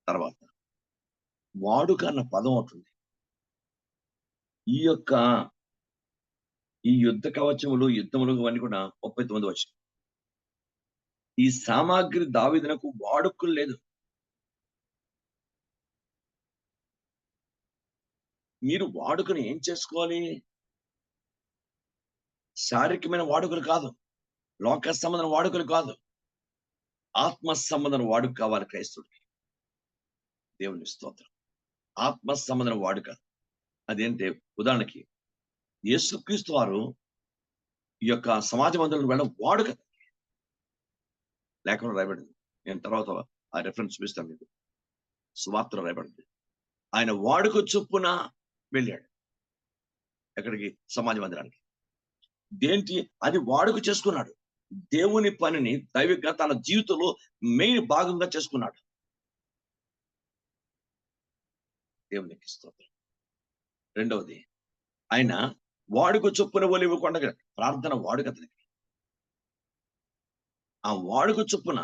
తర్వాత వాడుక అన్న పదం అవుతుంది. ఈ యుద్ధ కవచములు, యుద్ధములు ఇవన్నీ కూడా 39 వచ్చింది. ఈ సామాగ్రి దావీదునకు వాడుకలు లేదు. మీరు వాడుకని ఏం చేసుకోవాలి? శారీరకమైన వాడుకలు కాదు, లోక సంబంధం వాడుకలు కాదు, ఆత్మ సంబంధం వాడుక కావాలి క్రైస్తవుడికి. దేవుని స్తోత్రం. ఆత్మ సంబంధం వాడుక అదేంటే, ఉదాహరణకి యేసుక్రీస్తు వారు ఈ యొక్క సమాజ మందిరం వెళ్ళడం వాడుక లేకుండా రాయబడింది. నేను తర్వాత ఆ రెఫరెన్స్ చూపిస్తాను మీకు. సువార్తలో రాయబడింది. ఆయన వాడుక చొప్పున వెళ్ళాడు ఎక్కడికి? సమాజ మందిరానికి. దేంటి? అది వాడుక చేసుకున్నాడు. దేవుని పనిని దైవికంగా తన జీవితంలో మెయిన్ భాగంగా చేసుకున్నాడు. దేవునికి స్తోత్రం. రెండవది, ఆయన వాడుక చొప్పున ఒలివ కొండ ప్రార్థన వాడుక అతనికి. ఆ వాడుక చొప్పున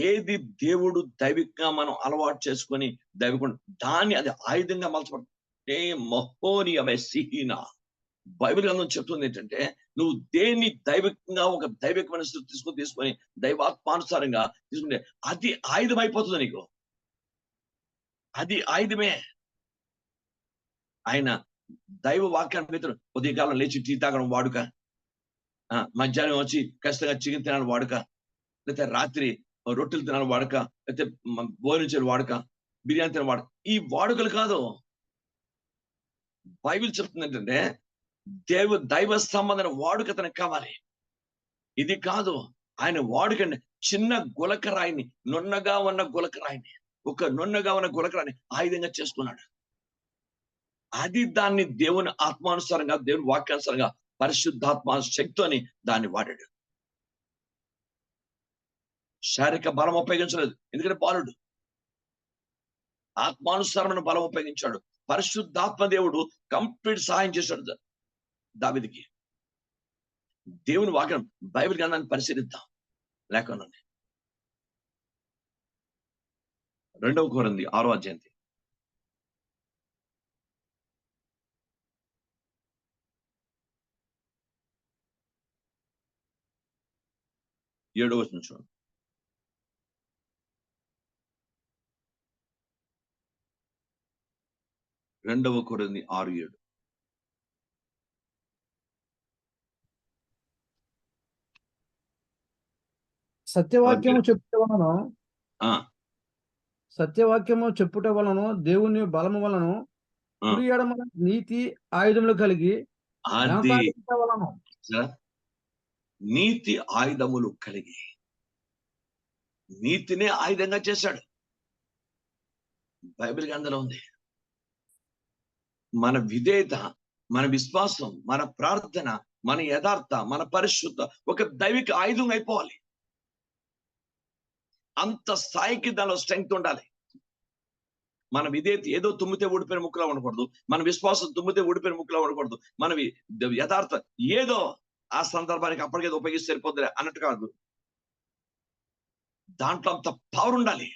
ఏది దేవుడు దైవికంగా మనం అలవాటు చేసుకొని దైవిక దాన్ని అది ఆయుధంగా మలచబడుతుంది. మహోని అనే సిహీన బైబిల్ గ్రంథం చెప్తుంది ఏంటంటే, నువ్వు దేన్ని దైవికంగా ఒక దైవికమైన స్థితి తీసుకొని దైవాత్మానుసారంగా తీసుకుంటే అది ఆయుధం అయిపోతుంది నీకు. అది ఆయుధమే. ఆయన దైవ వాక్యాన్ని మిత్రుడు ఉదయకాలం లేచి టీ తాగడం వాడుక, మధ్యాహ్నం వచ్చి ఖచ్చితంగా చికెన్ తినాలి వాడుక, లేకపోతే రాత్రి రొట్టెలు తినాలి వాడుక, లేకపోతే భోజనం చేయడం వాడుక, బిర్యానీ తినడం వాడుక. ఈ వాడుకలు కాదు. బైబిల్ చెప్తుంది ఏంటంటే, దైవ సంబంధమైన వాడుక అతనికి కావాలి. ఇది కాదు. ఆయన వాడుకండి చిన్న గులకరాయిని, నున్నగా ఉన్న గులకరాయిని, ఒక నున్నగా ఉన్న గులకరాయిని ఆయుధంగా చేసుకున్నాడు. అది దాన్ని దేవుని ఆత్మానుసారంగా, దేవుని వాక్యానుసారంగా, పరిశుద్ధాత్మ శక్తిని దాన్ని వాడాడు. శారీరక బలం ఉపయోగించలేదు, ఎందుకంటే బాలుడు. ఆత్మానుసారమైన బలం ఉపయోగించాడు. పరిశుద్ధాత్మ దేవుడు కంప్లీట్ సహాయం చేశాడు దావీదుకి. దేవుని వాక్యం బైబిల్ గ్రంథాన్ని పరిశీలిద్దాం లేకుండా. 2 కొరింథీ 6వ అధ్యాయం 7వ వచనం చూడండి. 2 కొరింథీ 6:7. సత్యవాక్యము చెప్పుట వలన ఆ, సత్యవాక్యము చెప్పుట వలన దేవుని బలము వలన కుడి ఎడమ నీతి ఆయుధములు కలిగి అది ఘనత వలన నీతి ఆయుధములు కలిగి నీతినే ఆయుధంగా చేశాడు. బైబిల్ గ్రంథంలో ఉంది. మన విధేయత, మన విశ్వాసం, మన ప్రార్థన, మన యథార్థ, మన పరిశుద్ధ ఒక దైవిక ఆయుధం అయిపోవాలి. అంత స్థాయికి దానిలో స్ట్రెంగ్త్ ఉండాలి. మన విధేయత ఏదో తుమ్మితే ఊడిపోయిన ముక్కలా ఉండకూడదు. మన విశ్వాసం తుమ్మితే ఊడిపోయిన ముక్కలా ఉండకూడదు. మన యథార్థ ఏదో ఆ సందర్భానికి అప్పటికేదో ఉపయోగిస్తే సరిపోద్ది అన్నట్టు కాదు. దాంట్లో అంత పవర్ ఉండాలి.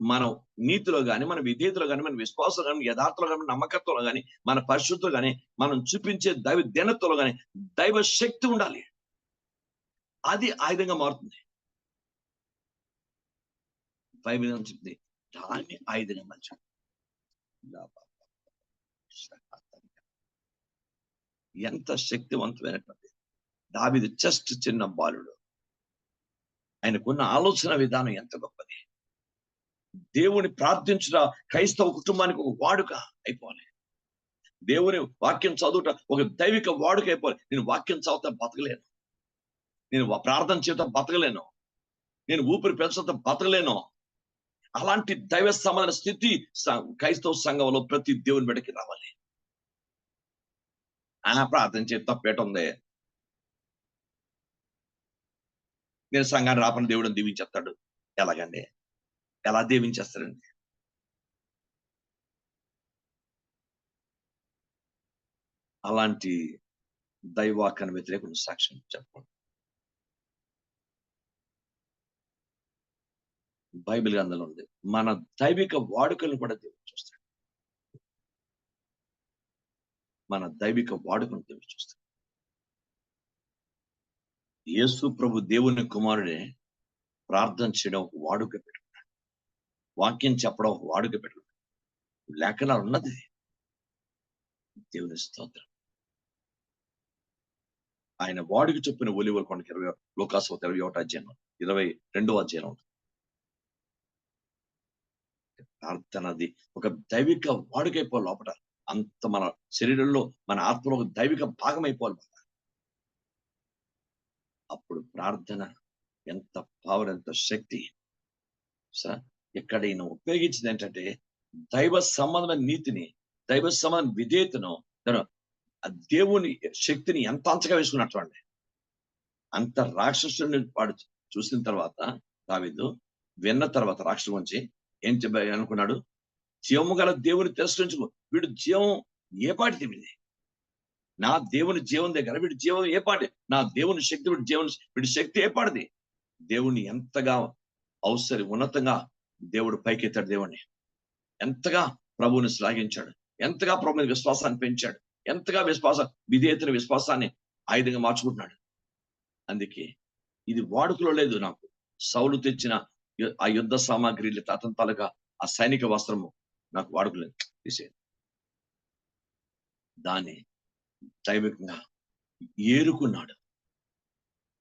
మనం నీతిలో గాని, మన విధేయతలో గాని, మన విశ్వాసంలో గాని, యథార్థలో గాని, నమ్మకత్వంలో గాని, మన పరిశుద్ధలో గాని, మనం చూపించే దైవ దినత్వంలో గాని దైవ శక్తి ఉండాలి. అది ఆయుధంగా మారుతుంది. బైబిల్ చెప్తుంది దాన్ని ఆయుధంగా మార్చాడు. ఎంత శక్తివంతమైనటువంటి దావీదు జస్ట్ చిన్న బాలుడు. ఆయనకున్న ఆలోచన విధానం ఎంత గొప్పది. దేవుని ప్రార్థించుట క్రైస్తవ కుటుంబానికి ఒక వాడుక అయిపోవాలి. దేవుని వాక్యం చదువుట ఒక దైవిక వాడుక అయిపోవాలి. నేను వాక్యం చదువుతా బతకలేను, నేను ప్రార్థన చేత బతకలేను, నేను ఊపిరి పెంచుతా బతకలేను. అలాంటి దైవ సమాన స్థితి క్రైస్తవ సంఘంలో ప్రతి దేవుని బిడ్డకి రావాలి. ప్రార్థన చేత తప్పేట ఉంది, నేను సంఘాన్ని రాపని దేవుడిని దీవించేస్తాడు. ఎలాగండి? ఎలా దీవించేస్తారండి? అలాంటి దైవాకాన్ని వ్యతిరేక సాక్ష్యం చెప్పండి. బైబిల్ గ్రంథంలో ఉంది. మన దైవిక వాడుకలను కూడా దేవుడు చూస్తాడు. మన దైవిక వాడుకను దేవుడు చూస్తాడు. యేసు ప్రభు దేవుని కుమారుడే ప్రార్థన చేయడం ఒక వాడుక పెట్టుకున్నాడు. వాక్యం చెప్పడం ఒక వాడుక పెట్టుకున్నాడు. లేఖనాలు ఉన్నది. దేవుని స్తోత్రం. ఆయన వాడికి చెప్పిన ఒలీవల కొండకి 21 అధ్యాయం 22వ అధ్యాయం ఉంటుంది. ప్రార్థన అది ఒక దైవిక వాడుకైపోవాలి లోపల. అంత మన శరీరంలో మన ఆత్మలో ఒక దైవిక భాగం అయిపోవాలి. అప్పుడు ప్రార్థన ఎంత పవర్, ఎంత శక్తి. సార్ ఇక్కడ ఈయన ఉపయోగించింది ఏంటంటే దైవ సంబంధమైన నీతిని, దైవ సంబంధ విధేయతను, దేవుని శక్తిని ఎంత అంచగా వేసుకున్నట్టు అండి. అంత రాక్షసుని వాడు చూసిన తర్వాత దావీదు విన్న తర్వాత రాక్షసు గురించి ఏం అనుకున్నాడు? జీవము గల దేవుని తిరస్కరించుకో. వీడు జీవం ఏ పాటిది? నా దేవుని జీవం దగ్గర వీడి జీవం ఏ పాటి? నా దేవుని శక్తి వీడి శక్తి ఏ పాటిది? దేవుని ఎంతగా ఉన్నతంగా దేవుడు పైకెత్తాడు. దేవుణ్ణి ఎంతగా ప్రభువుని శ్లాఘించాడు, ఎంతగా ప్రభు మీద విశ్వాసాన్ని పెంచాడు, ఎంతగా విధేయతని విశ్వాసాన్ని ఆయుధంగా మార్చుకుంటున్నాడు. అందుకే ఇది వాడుకలో లేదు. నాకు సౌలు తెచ్చిన ఆ యుద్ధ సామాగ్రి తాతంతాలుగా ఆ సైనిక వస్త్రము నాకు వాడుకలేదు. తీసేది దాన్ని దైవికంగా ఏరుకున్నాడు.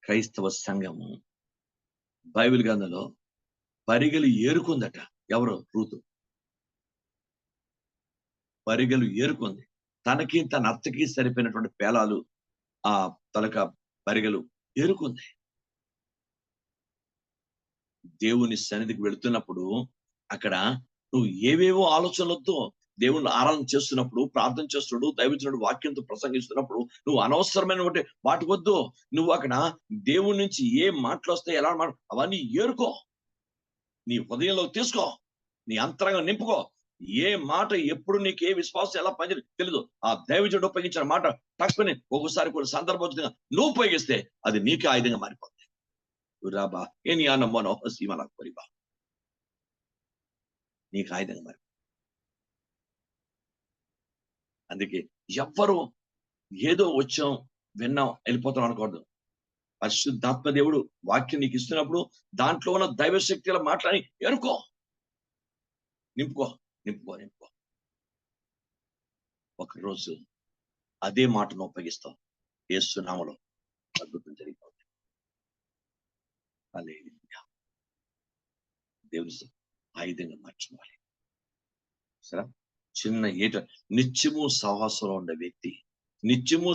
క్రైస్తవ సంఘము బైబిల్ గ్రంథంలో పరిగెలు ఏరుకుందట. ఎవరు? రూతు పరిగెలు ఏరుకుంది. తనకి తన అత్తకి సరిపోయినటువంటి పేలాలు ఆ తలక పరిగెలు ఏరుకుంది. దేవుని సన్నిధికి వెళుతున్నప్పుడు అక్కడ నువ్వు ఏవేవో ఆలోచనలతో దేవుని ఆరాధన చేస్తున్నప్పుడు, ప్రార్థన చేస్తున్నాడు, దైవజనుడు వాక్యంతో ప్రసంగిస్తున్నప్పుడు నువ్వు అనవసరమైన వాటి వద్దు. నువ్వు అక్కడ దేవుడి నుంచి ఏ మాటలు వస్తాయి, ఎలా అవన్నీ ఏరుకో, నీ హృదయంలో తీసుకో, నీ అంతరంగం నింపుకో. ఏ మాట ఎప్పుడు నీకు ఏ విశ్వాసం ఎలా పని తెలియదు. ఆ దైవజనుడు ఉపయోగించిన మాట తక్కువని ఒకసారి కొన్ని సందర్భోచితంగా నువ్వు ఉపయోగిస్తే అది నీకే ఆయుధంగా మారిపోతుంది. రాబా ఏని అన్నమ్మనో సీమలా పరిబా నీకు ఆయుధంగా మారి. అందుకే ఎవ్వరు ఏదో వచ్చాం విన్నాం వెళ్ళిపోతాం అనకూడదు. పరిశుద్ధాత్మ దేవుడు వాక్యం నీకు ఇస్తున్నప్పుడు దాంట్లో ఉన్న దైవశక్తిలో మాట్లాడి ఎరుకో, నింపుకో నింపుకో నింపుకో. ఒకరోజు అదే మాటను ఉపయోగిస్తాం. యేసు నామములో అద్భుతం జరిగిపోతుంది. దేవుని ఆయుధంగా మార్చుకోవాలి. సరే, చిన్న నిత్యము సహవాసంలో ఉండే వ్యక్తి, నిత్యము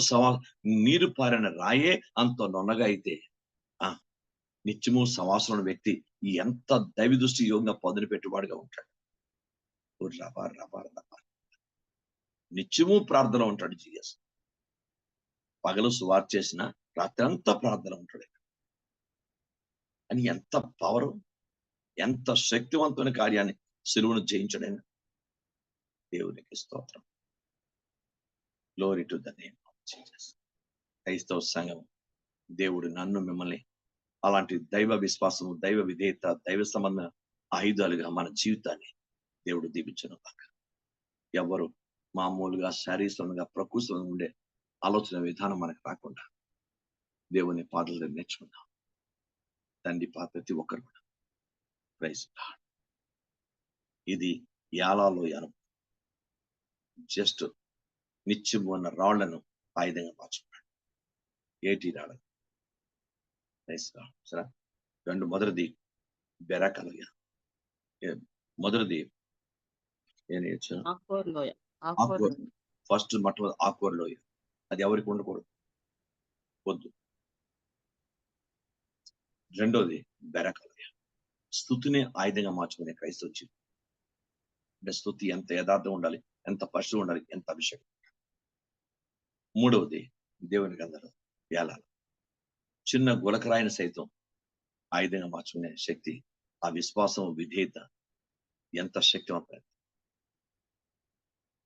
నీరు పారిన రాయే అంత నొన్నగా అయితే నిత్యము సహవాసంలో ఉన్న వ్యక్తి ఎంత దైవ దృష్టి యోగంగా పదును పెట్టువాడుగా ఉంటాడు. నిత్యము ప్రార్థన ఉంటాడు జీఎస్. పగలు సువార్త చేసిన రాత్రి అంతా ప్రార్థన ఉంటాడు. అని ఎంత పవరు, ఎంత శక్తివంతమైన కార్యాన్ని సిలువను జయించడైనా. దేవునికి స్తోత్రం. Glory to the name of Jesus. క్రైస్తవ సంఘం దేవుడు నన్ను మిమ్మల్ని అలాంటి దైవ విశ్వాసము, దైవ విధేయత, దైవ సంబంధ ఆయుధాలుగా మన జీవితాన్ని దేవుడు దీవించను కాక. ఎవరు మామూలుగా శారీరకంగా ప్రకృతిలో ఉండే ఆలోచన విధానం మనకు రాకుండా దేవుని పాటలు నేర్చుకుందాం. తండ్రి ప్రతి ఒక్కరు కూడా ప్రైజ్ గాడ్. ఇది యాలాలో జస్ట్ నిత్యము ఉన్న రాళ్లను ఆయుధంగా మార్చుకున్నాడు. ఏటి రాళ్ళను. Praise God. సరే, మొదటిది బెరకలుగా, మొదటిది ఫస్ట్ మొట్టమొదటి ఆకుకూరలోయ. అది ఎవరికి ఉండకూడదు, వద్దు. రెండోది బెరకలుగా, స్తుతిని ఆయుధంగా మార్చుకునే క్రైస్తవ జీవితం. అంటే స్తుతి ఎంత యథార్థం ఉండాలి, ఎంత పశువు ఉండాలి, ఎంత అభిషేకం. మూడవది దేవుని గ్రంథంలో వేలాలు. చిన్న గులకరాయిని సైతం ఆయుధంగా మార్చుకునే శక్తి, ఆ విశ్వాసం, విధేయత ఎంత శక్తివంతమైనది.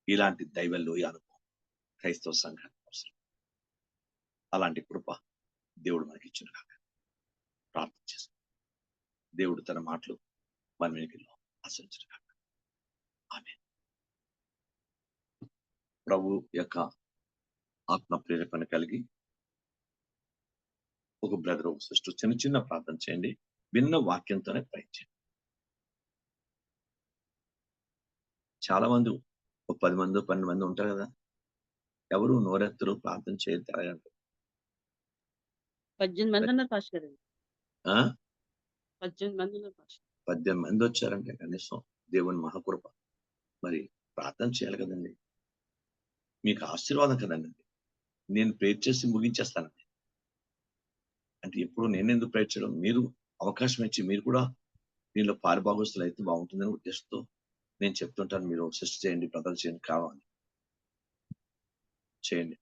ఇలాంటి దైవలోయ అనుభవం క్రైస్తవ సంఘానికి అవసరం. అలాంటి కృప దేవుడు మనకి ఇచ్చిన కాక ప్రార్థన చేస్తాం. దేవుడు తన మాటలు మన వెనుకల్లో ఆశించిన కాక. ఆమేన్. ప్రభు యొక్క ఆత్మ ప్రేరేపణ కలిగి ఒక బ్రదర్, ఒక సిస్టర్ చిన్న చిన్న ప్రార్థన చేయండి. విన్న వాక్యంతోనే ప్రయత్నం. చాలా మంది, ఒక 10 మంది 12 మంది ఉంటారు కదా, ఎవరు నోరెత్తరు, ప్రార్థన చేయరు, తిరగంటారు. 18 మంది ఉన్నారు పాస్టర్ గారు. ఆ 18 మంది ఉన్నారు పాస్టర్. 18 మంది వచ్చారంటే కనీసం దేవుని మహాకృప. మరి ప్రార్థన చేయాలి కదండి. మీకు ఆశీర్వాదం కదండి. నేను ప్రేర్ చేసి ముగించేస్తానండి. అంటే ఎప్పుడు నేనెందుకు ప్రేర్ చేయడం, మీరు అవకాశం ఇచ్చి మీరు కూడా దీనిలో పాలుభాగస్తులు అయితే బాగుంటుందని ఉద్దేశంతో నేను చెప్తుంటాను. మీరు సిస్టర్ చేయండి, బ్రదర్ చేయండి, కావాలి చేయండి.